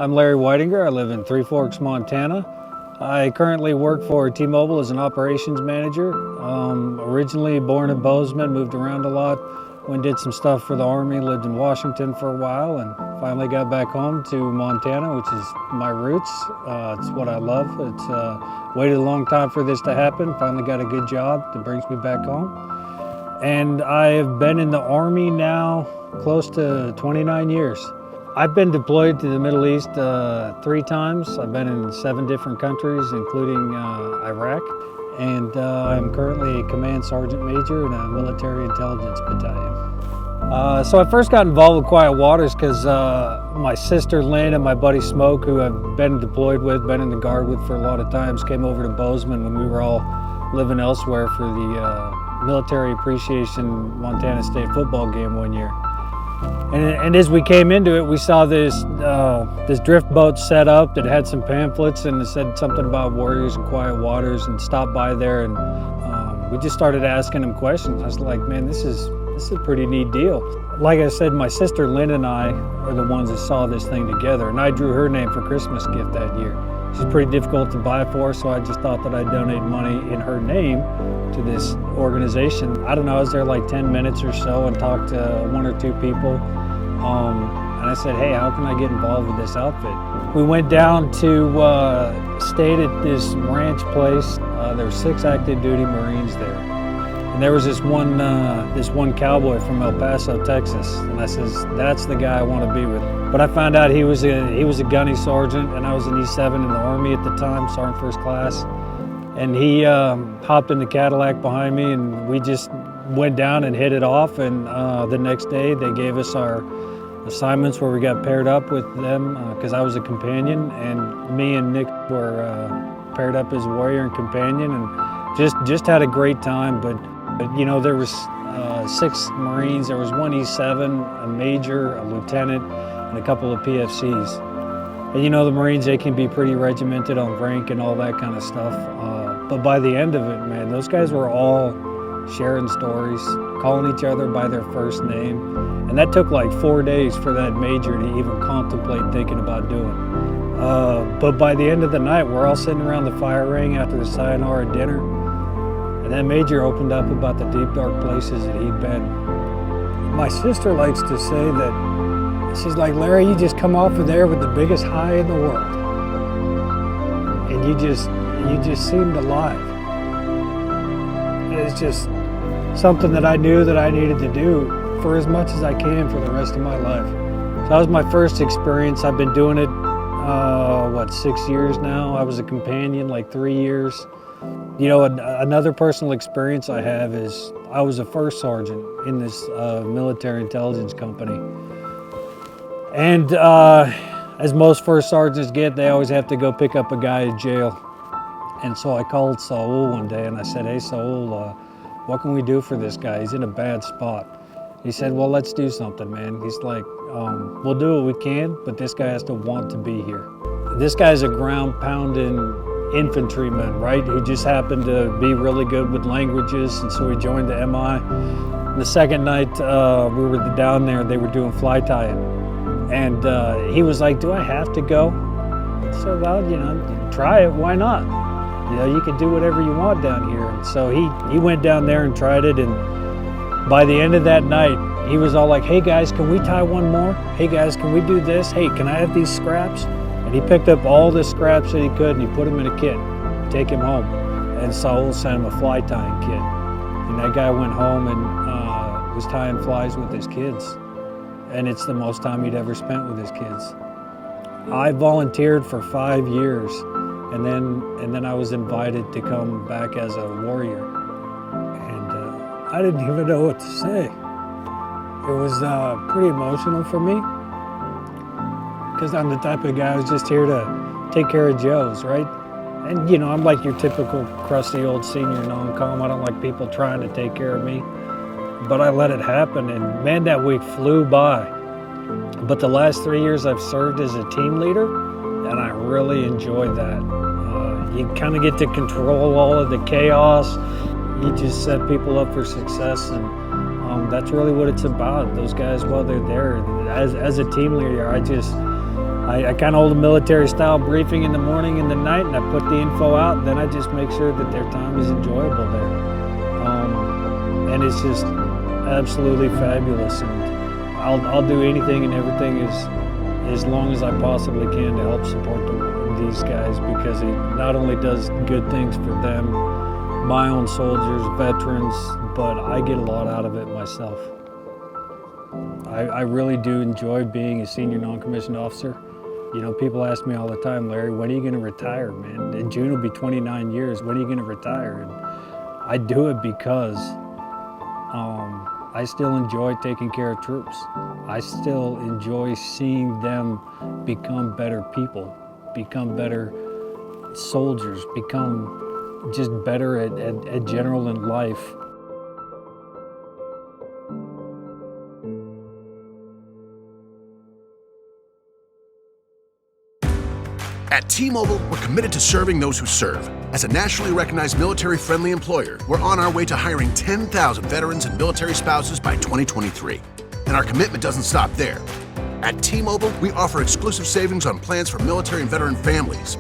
I'm Larry Whitinger. I live in Three Forks, Montana. I currently work for T-Mobile as an operations manager. Originally born in Bozeman, moved around a lot, went and did some stuff for the Army, lived in Washington for a while, and finally got back home to Montana, which is my roots. It's what I love. It's waited a long time for this to happen. Finally got a good job that brings me back home. And I have been in the Army now close to 29 years. I've been deployed to the Middle East 3 times. I've been in 7 different countries, including Iraq. And I'm currently a command sergeant major in a military intelligence battalion. So I first got involved with Quiet Waters because my sister Lynn and my buddy Smoke, who I've been deployed with, been in the Guard with for a lot of times, came over to Bozeman when we were all living elsewhere for the Military Appreciation Montana State football game one year. And as we came into it, we saw this drift boat set up that had some pamphlets and it said something about Warriors and Quiet Waters, and stopped by there, and we just started asking them questions. I was like, man, this is a pretty neat deal. Like I said, my sister Lynn and I are the ones that saw this thing together, and I drew her name for Christmas gift that year. She's pretty difficult to buy for, so I just thought that I'd donate money in her name to this organization. I don't know, I was there like 10 minutes or so and talked to 1 or 2 people. And I said, hey, how can I get involved with this outfit? We went down to stayed at this ranch place. There were 6 active duty Marines there. And there was this one cowboy from El Paso, Texas. And I says, that's the guy I want to be with. But I found out he was a gunny sergeant, and I was an E7 in the Army at the time, Sergeant First Class. And he hopped in the Cadillac behind me, and we just went down and hit it off. And the next day they gave us our assignments where we got paired up with them because I was a companion, and me and Nick were paired up as warrior and companion, and just had a great time. But you know, there was 6 Marines. There was 1 E7, a major, a lieutenant, and a couple of PFCs. And you know, the Marines, they can be pretty regimented on rank and all that kind of stuff. But by the end of it, man, those guys were all sharing stories, calling each other by their first name. And that took like 4 days for that major to even contemplate thinking about doing. But by the end of the night, we're all sitting around the fire ring after the sayonara dinner. And that major opened up about the deep, dark places that he'd been. My sister likes to say that, she's like, Larry, you just come off of there with the biggest high in the world. And you just seemed alive. It's just something that I knew that I needed to do for as much as I can for the rest of my life. So that was my first experience. I've been doing it, 6 years now. I was a companion like 3 years. You know, another personal experience I have is I was a first sergeant in this military intelligence company. And as most first sergeants get, they always have to go pick up a guy in jail. And so I called Saul one day and I said, hey, Saul, what can we do for this guy? He's in a bad spot. He said, well, let's do something, man. He's like, we'll do what we can, but this guy has to want to be here. This guy's a ground-pounding infantryman, right, who just happened to be really good with languages, and so he joined the MI. And the second night we were down there, they were doing fly tying. And he was like, do I have to go? I said, well, you know, try it, why not? You know, you can do whatever you want down here. And so he went down there and tried it, and by the end of that night, he was all like, hey guys, can we tie one more? Hey guys, can we do this? Hey, can I have these scraps? And he picked up all the scraps that he could and he put them in a kit, take him home. And Saul sent him a fly tying kit. And that guy went home and was tying flies with his kids. And it's the most time he'd ever spent with his kids. I volunteered for 5 years, and then I was invited to come back as a warrior. And I didn't even know what to say. It was pretty emotional for me, because I'm the type of guy who's just here to take care of Joes, right? And you know, I'm like your typical crusty old senior non-com. I don't like people trying to take care of me, but I let it happen, and man, that week flew by. But the last 3 years I've served as a team leader, and I really enjoyed that. You kind of get to control all of the chaos. You just set people up for success, and that's really what it's about. Those guys, while they're there, as a team leader, I kind of hold a military style briefing in the morning and the night, and I put the info out, and then I just make sure that their time is enjoyable there. And it's just absolutely fabulous, and I'll do anything and everything as long as I possibly can to help support these guys, because it not only does good things for them, my own soldiers, veterans, but I get a lot out of it myself. I really do enjoy being a senior non-commissioned officer. You know, people ask me all the time, Larry, when are you going to retire, man? In June will be 29 years. When are you going to retire? And I do it because I still enjoy taking care of troops. I still enjoy seeing them become better people, become better soldiers, become just better at general in life. At T-Mobile, we're committed to serving those who serve. As a nationally recognized military-friendly employer, we're on our way to hiring 10,000 veterans and military spouses by 2023. And our commitment doesn't stop there. At T-Mobile, we offer exclusive savings on plans for military and veteran families.